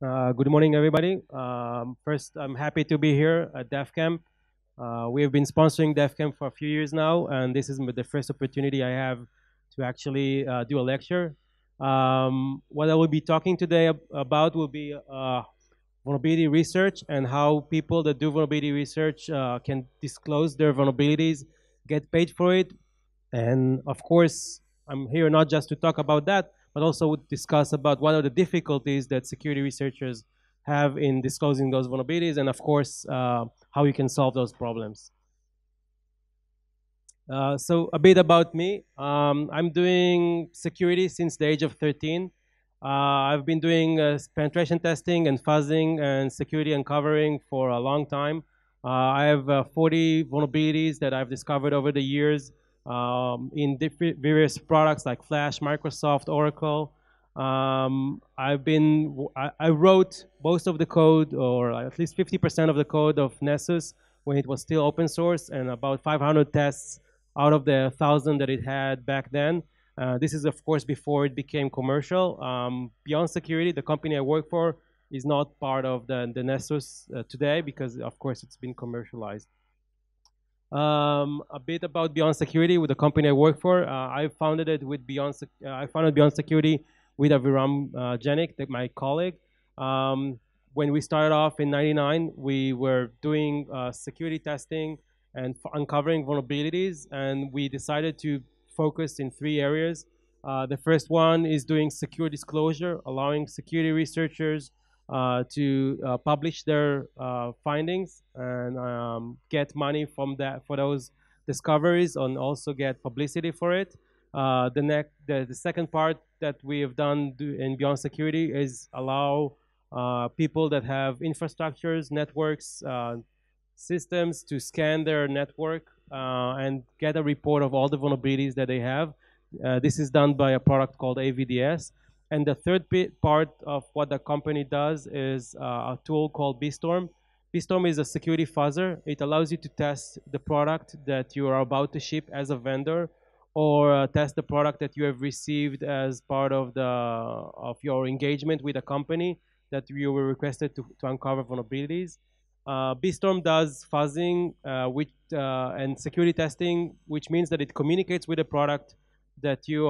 Good morning, everybody. First, I'm happy to be here at DefCamp. We have been sponsoring DefCamp for a few years now, and this is the first opportunity I have to actually do a lecture. What I will be talking today about will be vulnerability research and how people that do vulnerability research can disclose their vulnerabilities, get paid for it, and of course, I'm here not just to talk about that, but also discuss about what are the difficulties that security researchers have in disclosing those vulnerabilities, and of course, how you can solve those problems. So a bit about me. I'm doing security since the age of 13. I've been doing penetration testing and fuzzing and security uncovering for a long time. I have 40 vulnerabilities that I've discovered over the years in different various products like Flash, Microsoft, Oracle. I wrote most of the code, or at least 50% of the code of Nessus when it was still open source, and about 500 tests out of the 1,000 that it had back then. This is, of course, before it became commercial. Beyond Security, the company I work for, is not part of the Nessus today because, of course, it's been commercialized. A bit about Beyond Security with the company I work for. I founded it with I founded Beyond Security with Aviram Janik, my colleague. When we started off in '99, we were doing security testing and uncovering vulnerabilities, and we decided to focus in three areas. The first one is doing secure disclosure, allowing security researchers to publish their findings and get money from that for those discoveries, and also get publicity for it. The second part that we have done in Beyond Security is allow people that have infrastructures, networks, systems to scan their network and get a report of all the vulnerabilities that they have. This is done by a product called AVDS. And the third part of what the company does is a tool called BStorm. BStorm is a security fuzzer. It allows you to test the product that you are about to ship as a vendor, or test the product that you have received as part of your engagement with a company that you were requested to uncover vulnerabilities. BStorm does fuzzing and security testing, which means that it communicates with the product that you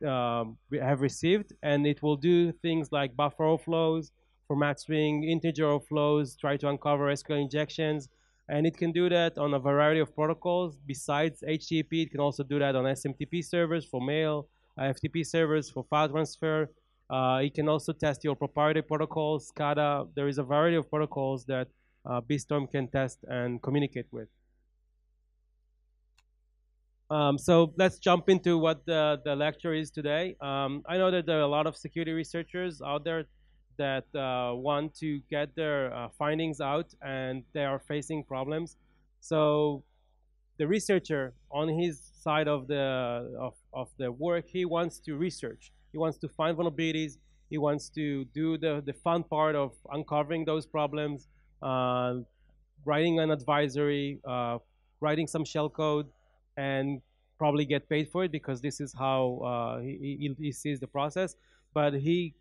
have received, and it will do things like buffer overflows, format string, integer overflows, try to uncover SQL injections, and it can do that on a variety of protocols. Besides HTTP, it can also do that on SMTP servers for mail, FTP servers for file transfer. It can also test your proprietary protocols, SCADA. There is a variety of protocols that BStorm can test and communicate with. So let's jump into what the lecture is today. I know that there are a lot of security researchers out there that want to get their findings out, and they are facing problems. So the researcher, on his side of the work, he wants to research. He wants to find vulnerabilities. He wants to do the fun part of uncovering those problems, uh, writing an advisory, writing some shell code, and probably get paid for it because this is how he sees the process. But he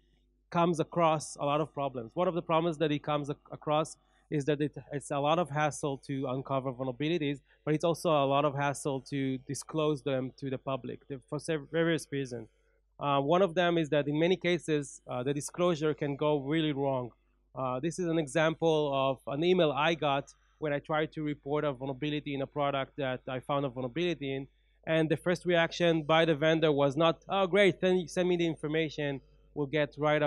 comes across a lot of problems. One of the problems that he comes across is that it's a lot of hassle to uncover vulnerabilities, but it's also a lot of hassle to disclose them to the public for various reasons. One of them is that in many cases, the disclosure can go really wrong. This is an example of an email I got when I tried to report a vulnerability in a product that I found a vulnerability in. And the first reaction by the vendor was not, oh, great, then send me the information. We'll get right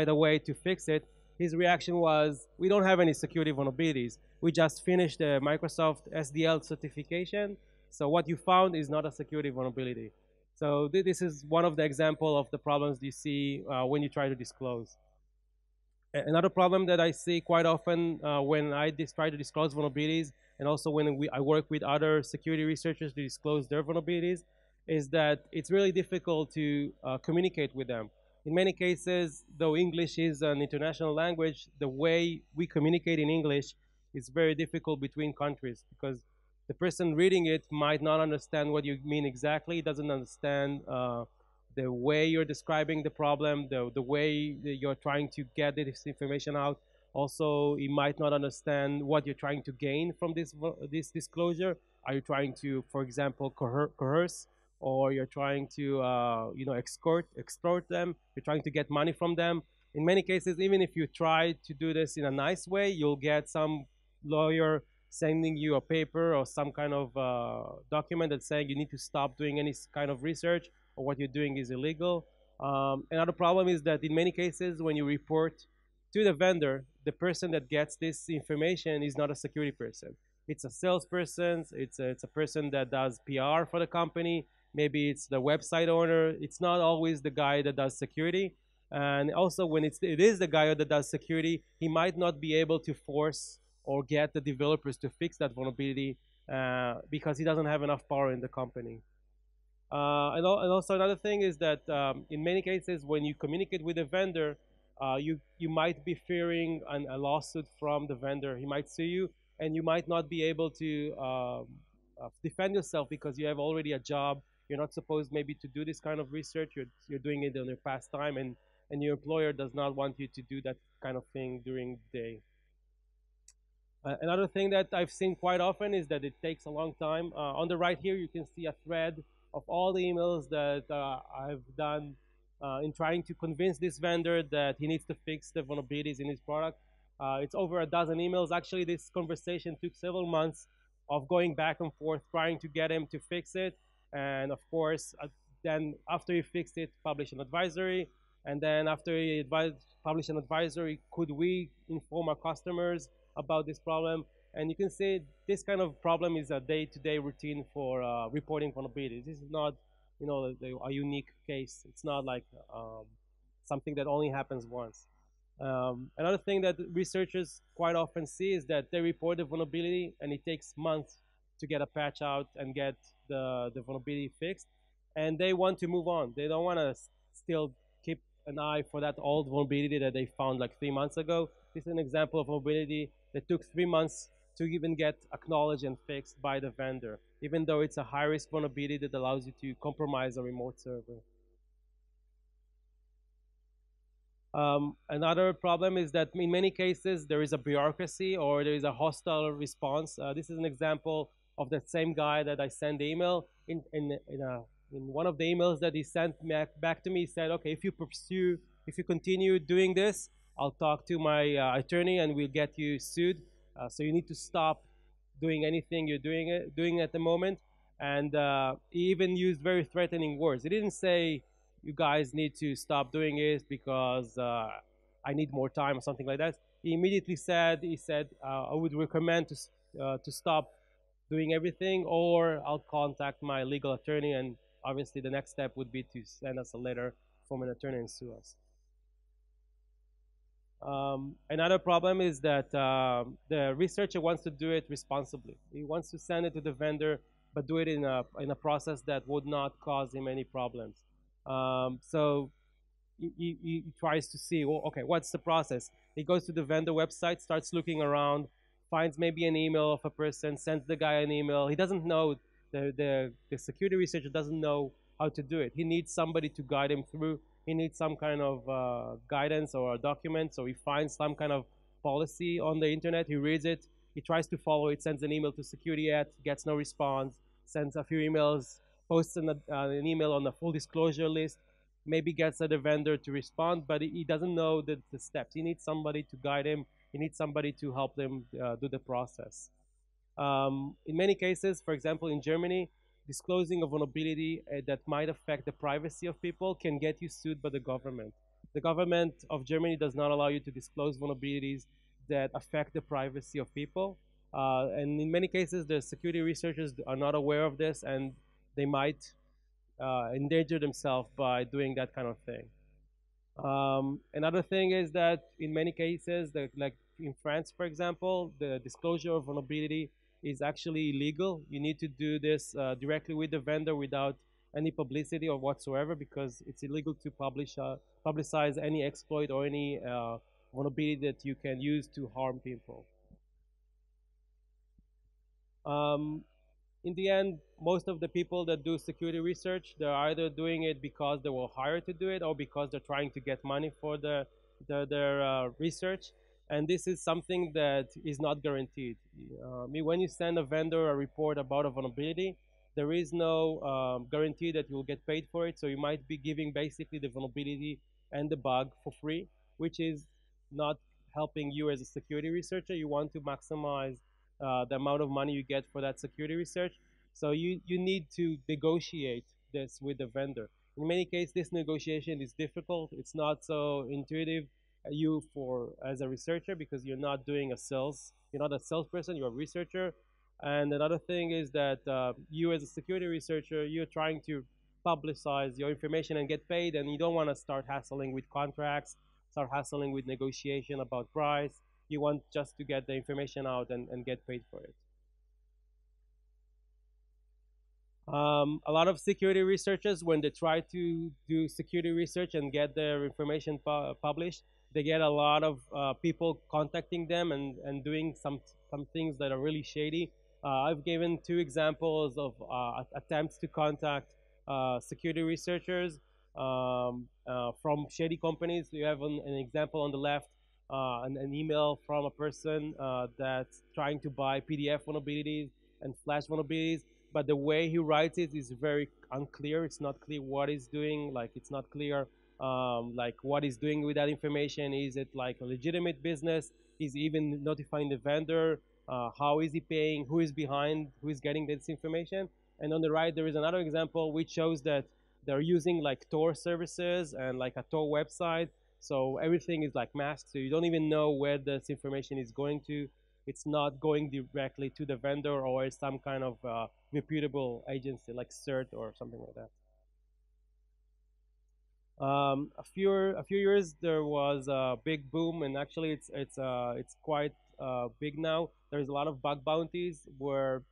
away to fix it. His reaction was, we don't have any security vulnerabilities. We just finished the Microsoft SDL certification. So what you found is not a security vulnerability. So this is one of the example of the problems you see when you try to disclose. Another problem that I see quite often when I try to disclose vulnerabilities, and also when I work with other security researchers to disclose their vulnerabilities, is that it's really difficult to communicate with them. In many cases, though English is an international language, the way we communicate in English is very difficult between countries because the person reading it might not understand what you mean exactly, doesn't understand the way you're describing the problem, the way that you're trying to get this information out. Also, you might not understand what you're trying to gain from this disclosure. Are you trying to, for example, coerce, or you're trying to, extort them? You're trying to get money from them. In many cases, even if you try to do this in a nice way, you'll get some lawyer sending you a paper or some kind of document that's saying you need to stop doing any kind of research, or what you're doing is illegal. Another problem is that in many cases, when you report to the vendor, the person that gets this information is not a security person. It's a salesperson. It's a person that does PR for the company. Maybe it's the website owner. It's not always the guy that does security. And also, when it is the guy that does security, he might not be able to force or get the developers to fix that vulnerability because he doesn't have enough power in the company. And also another thing is that in many cases, when you communicate with a vendor, you might be fearing a lawsuit from the vendor. He might sue you, and you might not be able to defend yourself because you have already a job. You're not supposed maybe to do this kind of research. You're doing it on your pastime, and your employer does not want you to do that kind of thing during the day. Another thing that I've seen quite often is that it takes a long time. On the right here, you can see a thread of all the emails that I've done in trying to convince this vendor that he needs to fix the vulnerabilities in his product. It's over a dozen emails. Actually, this conversation took several months of going back and forth, trying to get him to fix it. And of course, then after he fixed it, publish an advisory. And then after he published an advisory, could we inform our customers about this problem? And you can see this kind of problem is a day-to-day routine for reporting vulnerabilities. This is not, a unique case. It's not like something that only happens once. Another thing that researchers quite often see is that they report a vulnerability and it takes months to get a patch out and get the vulnerability fixed. And they want to move on. They don't want to still keep an eye for that old vulnerability that they found like 3 months ago. This is an example of vulnerability that took 3 months to even get acknowledged and fixed by the vendor, even though it's a high-risk vulnerability that allows you to compromise a remote server. Another problem is that in many cases there is a bureaucracy or there is a hostile response. This is an example of that same guy that I sent the email. In one of the emails that he sent back to me, he said, okay, if you continue doing this, I'll talk to my attorney and we'll get you sued. So you need to stop doing anything you're doing at the moment. And he even used very threatening words. He didn't say, you guys need to stop doing it because I need more time or something like that. He immediately said, I would recommend to stop doing everything, or I'll contact my legal attorney, and obviously the next step would be to send us a letter from an attorney and sue us. Another problem is that the researcher wants to do it responsibly. He wants to send it to the vendor, but do it in a process that would not cause him any problems. So he tries to see, well, okay, what's the process? He goes to the vendor website, starts looking around, finds maybe an email of a person, sends the guy an email. He doesn't know, the security researcher doesn't know how to do it. He needs somebody to guide him through. He needs some kind of guidance or a document. So he finds some kind of policy on the internet. He reads it. He tries to follow it, sends an email to security at, gets no response, sends a few emails, posts an email on the full disclosure list, maybe gets the vendor to respond, but he doesn't know the steps. He needs somebody to guide him. He needs somebody to help them do the process. In many cases, for example, in Germany, disclosing a vulnerability that might affect the privacy of people can get you sued by the government. The government of Germany does not allow you to disclose vulnerabilities that affect the privacy of people. And in many cases, the security researchers are not aware of this, and they might endanger themselves by doing that kind of thing. Another thing is that in many cases, like in France, for example, the disclosure of vulnerability is actually illegal. You need to do this directly with the vendor without any publicity or whatsoever, because it's illegal to publicize any exploit or any vulnerability that you can use to harm people. Um, in the end, most of the people that do security research, they're either doing it because they were hired to do it or because they're trying to get money for their research. And this is something that is not guaranteed. When you send a vendor a report about a vulnerability, there is no guarantee that you'll get paid for it. So you might be giving basically the vulnerability and the bug for free, which is not helping you as a security researcher. You want to maximize the amount of money you get for that security research. So you need to negotiate this with the vendor. In many cases, this negotiation is difficult. It's not so intuitive you for as a researcher because you're not doing a sales. You're not a salesperson. You're a researcher. And another thing is that you as a security researcher, you're trying to publicize your information and get paid, and you don't want to start hassling with contracts, start hassling with negotiation about price. You want just to get the information out and get paid for it. A lot of security researchers, when they try to do security research and get their information published, they get a lot of people contacting them and doing some things that are really shady. I've given two examples of attempts to contact security researchers from shady companies. You have an example on the left, an email from a person that's trying to buy PDF vulnerabilities and Flash vulnerabilities, but the way he writes it is very unclear. It's not clear what he's doing. Like it's not clear, like what he's doing with that information. Is it like a legitimate business? Is he even notifying the vendor? How is he paying? Who is behind? Who is getting this information? And on the right, there is another example which shows that they're using like Tor services and like a Tor website. So everything is like masked. So you don't even know where this information is going to. It's not going directly to the vendor or some kind of reputable agency like CERT or something like that. A few years there was a big boom, and actually it's quite big now. There's a lot of bug bounties where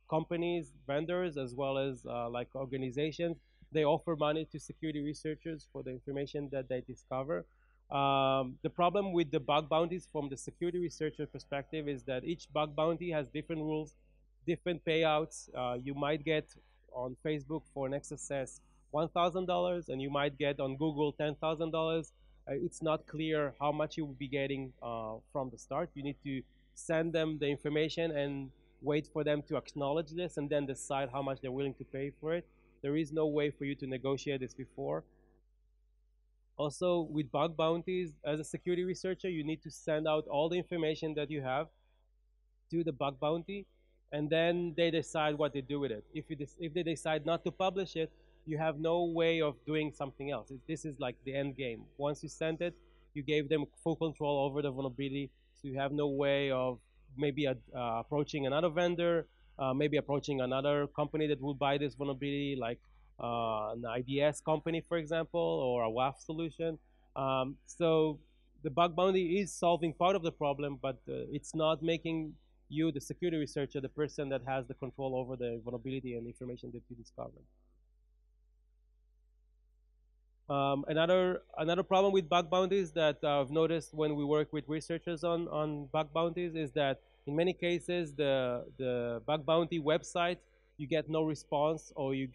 companies, vendors, as well as like organizations, they offer money to security researchers for the information that they discover. The problem with the bug bounties from the security researcher perspective is that each bug bounty has different rules, different payouts. You might get on Facebook for an XSS $1,000, and you might get on Google $10,000. It's not clear how much you will be getting from the start. You need to send them the information and wait for them to acknowledge this and then decide how much they're willing to pay for it. There is no way for you to negotiate this before. Also, with bug bounties, as a security researcher, you need to send out all the information that you have to the bug bounty, and then they decide what they do with it. If they decide not to publish it, you have no way of doing something else. This is like the end game. Once you send it, you gave them full control over the vulnerability, so you have no way of maybe approaching another vendor, maybe approaching another company that will buy this vulnerability, like an IDS company, for example, or a WAF solution. So the bug bounty is solving part of the problem, but it's not making you, the security researcher, the person that has the control over the vulnerability and information that you discovered. Another problem with bug bounties that I've noticed when we work with researchers on bug bounties is that in many cases the bug bounty website, you get no response, or you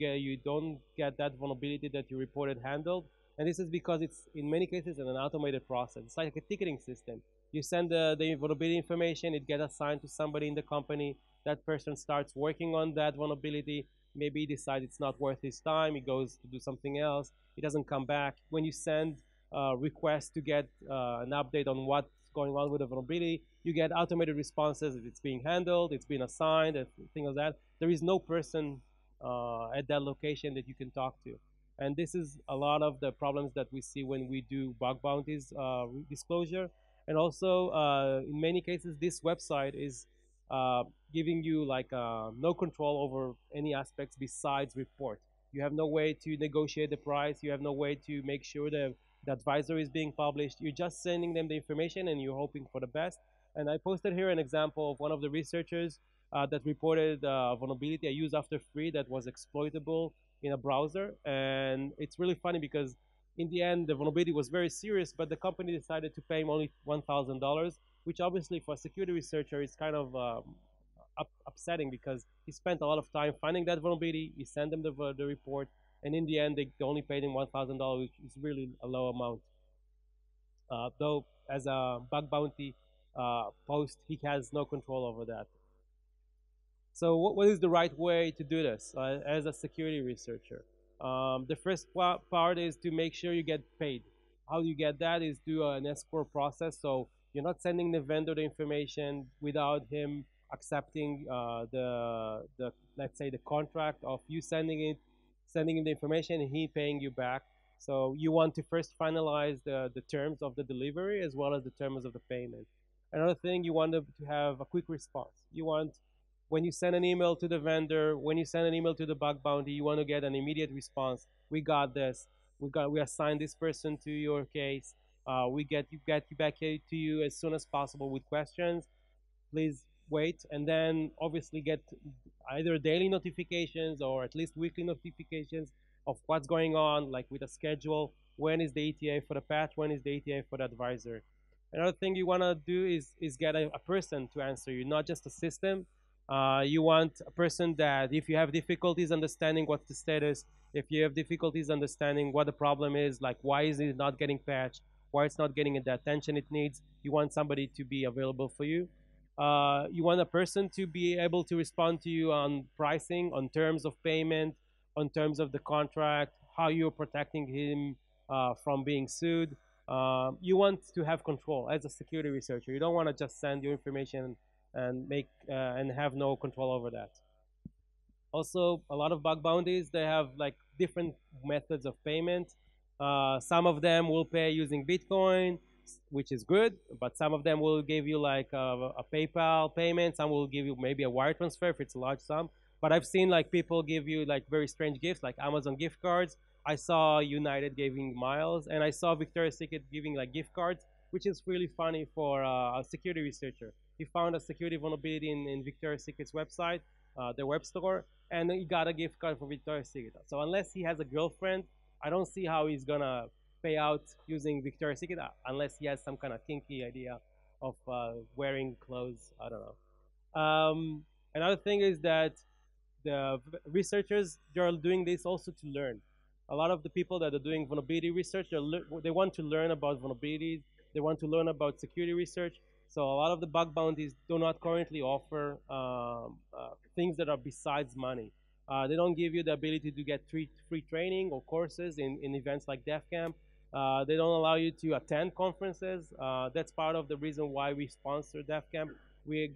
don't get that vulnerability that you reported handled, and this is because it's in many cases an automated process. It's like a ticketing system. You send the vulnerability information, it gets assigned to somebody in the company. That person starts working on that vulnerability. Maybe he decides it's not worth his time. He goes to do something else. It doesn't come back. When you send a request to get an update on what's going on with the vulnerability, you get automated responses. It's being handled, it's been assigned, and things like that. There is no person at that location that you can talk to. And this is a lot of the problems that we see when we do bug bounties disclosure. And also, in many cases, this website is uh, giving you like no control over any aspects besides report. You have no way to negotiate the price. You have no way to make sure that the advisory is being published. You're just sending them the information and you're hoping for the best. And I posted here an example of one of the researchers that reported a vulnerability, a use after free, that was exploitable in a browser. And it's really funny because in the end, the vulnerability was very serious, but the company decided to pay him only $1,000, which obviously for a security researcher is kind of upsetting because he spent a lot of time finding that vulnerability. He sent them the report, and in the end, they only paid him $1,000, which is really a low amount. Though, as a bug bounty post, he has no control over that. So what is the right way to do this as a security researcher? The first part is to make sure you get paid. How you get that is through an escrow process. So you're not sending the vendor the information without him accepting the let's say the contract of you sending him the information and he paying you back. So you want to first finalize the terms of the delivery as well as the terms of the payment. Another thing, you want to have a quick response. You want when you send an email to the vendor, when you send an email to the bug bounty, you want to get an immediate response. We got this. We assigned this person to your case. We get you back to you as soon as possible with questions. Please wait, and then obviously get either daily notifications or at least weekly notifications of what's going on, like with a schedule. When is the ETA for the patch? When is the ETA for the advisor? Another thing you want to do is get a person to answer you, not just a system. You want a person that, if you have difficulties understanding what's the status, if you have difficulties understanding what the problem is, like why is it not getting patched, why it's not getting the attention it needs, you want somebody to be available for you. You want a person to be able to respond to you on pricing, on terms of payment, on terms of the contract, how you're protecting him from being sued. You want to have control as a security researcher. You don't want to just send your information and have no control over that. Also, a lot of bug bounties, they have like different methods of payment. Some of them will pay using Bitcoin, which is good, but some of them will give you like a PayPal payment. Some will give you maybe a wire transfer if it's a large sum. But I've seen like people give you like very strange gifts, like Amazon gift cards. I saw United giving miles, and I saw Victoria's Secret giving like gift cards, which is really funny for a security researcher. He found a security vulnerability in Victoria's Secret's website, their web store, and he got a gift card for Victoria's Secret. So unless he has a girlfriend, I don't see how he's gonna pay out using Victoria's Secret unless he has some kind of kinky idea of wearing clothes. I don't know. Another thing is that the researchers, they are doing this also to learn. A lot of the people that are doing vulnerability research, they want to learn about vulnerabilities. They want to learn about security research. So a lot of the bug bounties do not currently offer things that are besides money. They don't give you the ability to get free training or courses in events like DefCamp. They don't allow you to attend conferences. That's part of the reason why we sponsor DefCamp. We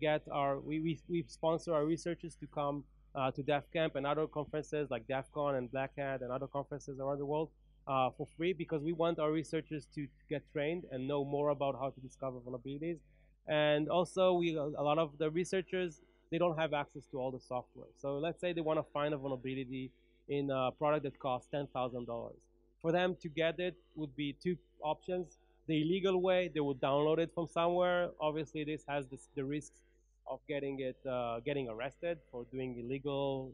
sponsor our researchers to come to DefCamp and other conferences like DefCon and Black Hat and other conferences around the world for free, because we want our researchers to get trained and know more about how to discover vulnerabilities. And also, a lot of the researchers, they don't have access to all the software. So let's say they want to find a vulnerability in a product that costs $10,000. For them to get it would be two options. The illegal way, they would download it from somewhere. Obviously, this has the risks of getting arrested for doing illegal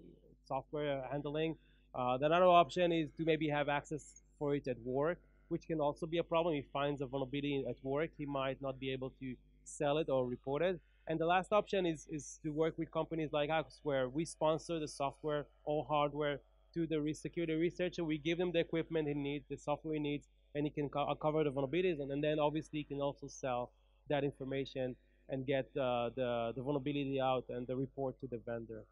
software handling. The other option is to maybe have access for it at work, which can also be a problem. If he finds a vulnerability at work, he might not be able to sell it or report it. And the last option is to work with companies like us, where we sponsor the software or hardware to the security researcher. We give them the equipment he needs, the software he needs, and he can cover the vulnerabilities. And then obviously he can also sell that information and get the vulnerability out and the report to the vendor.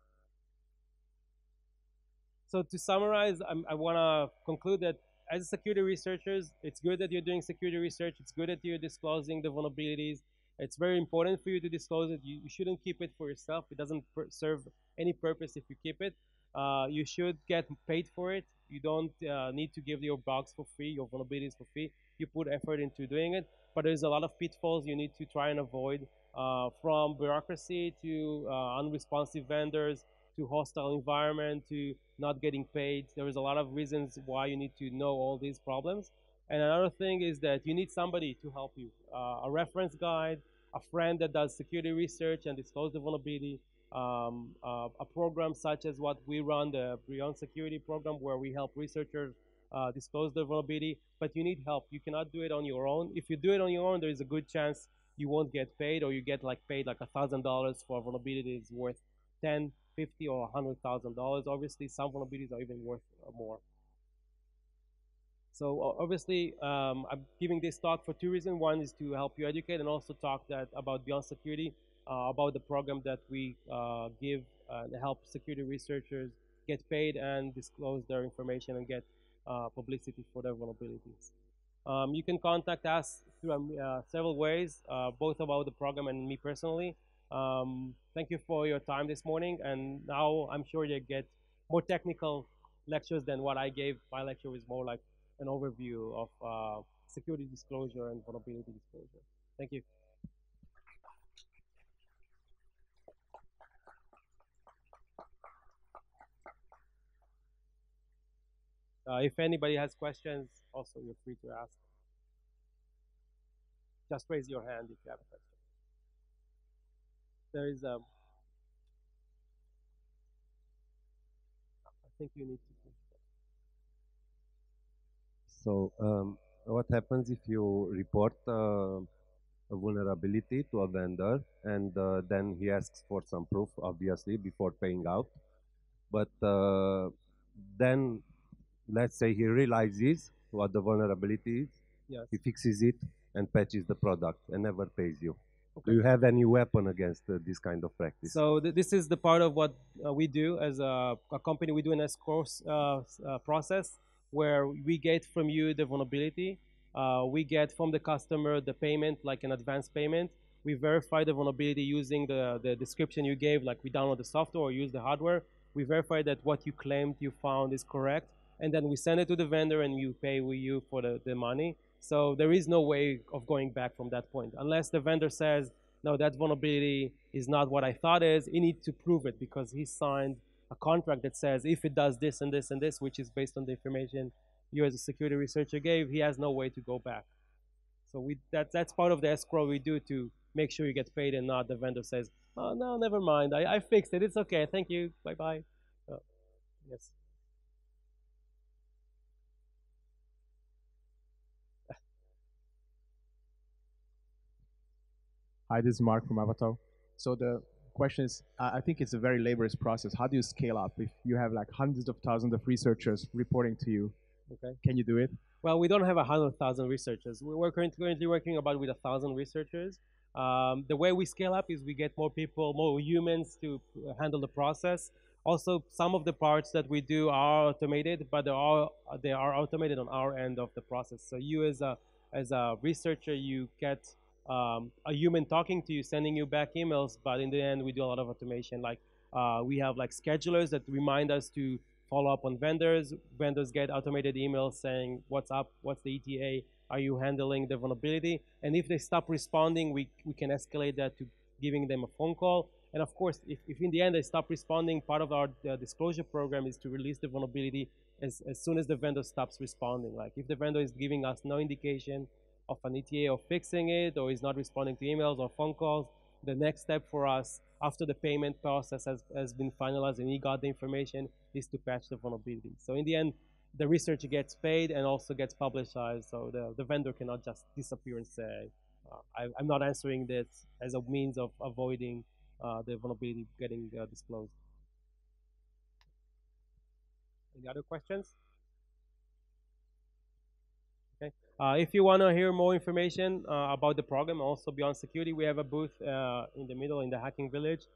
So to summarize, I want to conclude that as security researchers, it's good that you're doing security research. It's good that you're disclosing the vulnerabilities. It's very important for you to disclose it. You shouldn't keep it for yourself. It doesn't serve any purpose if you keep it. You should get paid for it. You don't need to give your bugs for free, your vulnerabilities for free. You put effort into doing it, but there's a lot of pitfalls you need to try and avoid, from bureaucracy to unresponsive vendors to hostile environment to not getting paid. There is a lot of reasons why you need to know all these problems. And another thing is that you need somebody to help you, a reference guide, a friend that does security research and disclose the vulnerability, a program such as what we run, the Beyond Security program, where we help researchers disclose the vulnerability. But you need help. You cannot do it on your own. If you do it on your own, there is a good chance you won't get paid, or you get like paid like $1,000 for a vulnerability is worth 10, 50, or $100,000. Obviously, some vulnerabilities are even worth more. So obviously, I'm giving this talk for two reasons. One is to help you educate, and also talk that about Beyond Security, about the program that we give and help security researchers get paid and disclose their information and get publicity for their vulnerabilities. You can contact us through several ways, both about the program and me personally. Thank you for your time this morning, and now I'm sure you get more technical lectures than what I gave. My lecture was more like an overview of security disclosure and vulnerability disclosure. Thank you. If anybody has questions, also you're free to ask. Just raise your hand if you have a question. There is I think you need to. So, what happens if you report a vulnerability to a vendor and then he asks for some proof, obviously, before paying out? But then, let's say he realizes what the vulnerability is, Yes. he fixes it and patches the product and never pays you. Okay. Do you have any weapon against this kind of practice? So this is the part of what we do as a company. We do an escrow process where we get from you the vulnerability. We get from the customer the payment, like an advance payment. We verify the vulnerability using the description you gave, like we download the software or use the hardware. We verify that what you claimed you found is correct. And then we send it to the vendor and you pay with you for the money. So there is no way of going back from that point. Unless the vendor says, no, that vulnerability is not what I thought is, he needs to prove it because he signed a contract that says if it does this and this and this, which is based on the information you as a security researcher gave, he has no way to go back. So that's part of the escrow we do to make sure you get paid and not the vendor says, oh, no, never mind, I fixed it, it's okay, thank you, bye-bye. Yes. Hi, this is Mark from Avatar. So the question is, I think it's a very laborious process. How do you scale up if you have like hundreds of thousands of researchers reporting to you? Okay. Can you do it? Well, we don't have 100,000 researchers. We're currently working about with 1,000 researchers. The way we scale up is we get more people, more humans to handle the process. Also, some of the parts that we do are automated, but they are automated on our end of the process. So you as a researcher, you get a human talking to you, sending you back emails, but in the end, we do a lot of automation. Like we have like schedulers that remind us to follow up on vendors. Vendors get automated emails saying, what's up, what's the ETA, are you handling the vulnerability? And if they stop responding, we can escalate that to giving them a phone call. And of course, if in the end they stop responding, part of our disclosure program is to release the vulnerability as soon as the vendor stops responding. Like if the vendor is giving us no indication of an ETA of fixing it, or is not responding to emails or phone calls, the next step for us after the payment process has been finalized and he got the information is to patch the vulnerability. So in the end, the researcher gets paid and also gets publicized, so the vendor cannot just disappear and say, I'm not answering this as a means of avoiding the vulnerability getting disclosed. Any other questions? Okay. If you want to hear more information about the program, also Beyond Security, we have a booth in the middle in the Hacking Village.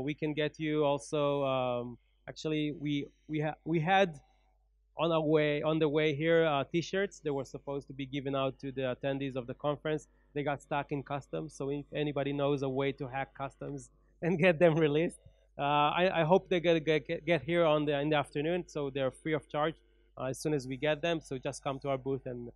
We can get you also. Actually, we had on the way here T-shirts that were supposed to be given out to the attendees of the conference. They got stuck in customs. So if anybody knows a way to hack customs and get them released, I hope they get here in the afternoon. So they're free of charge as soon as we get them. So just come to our booth and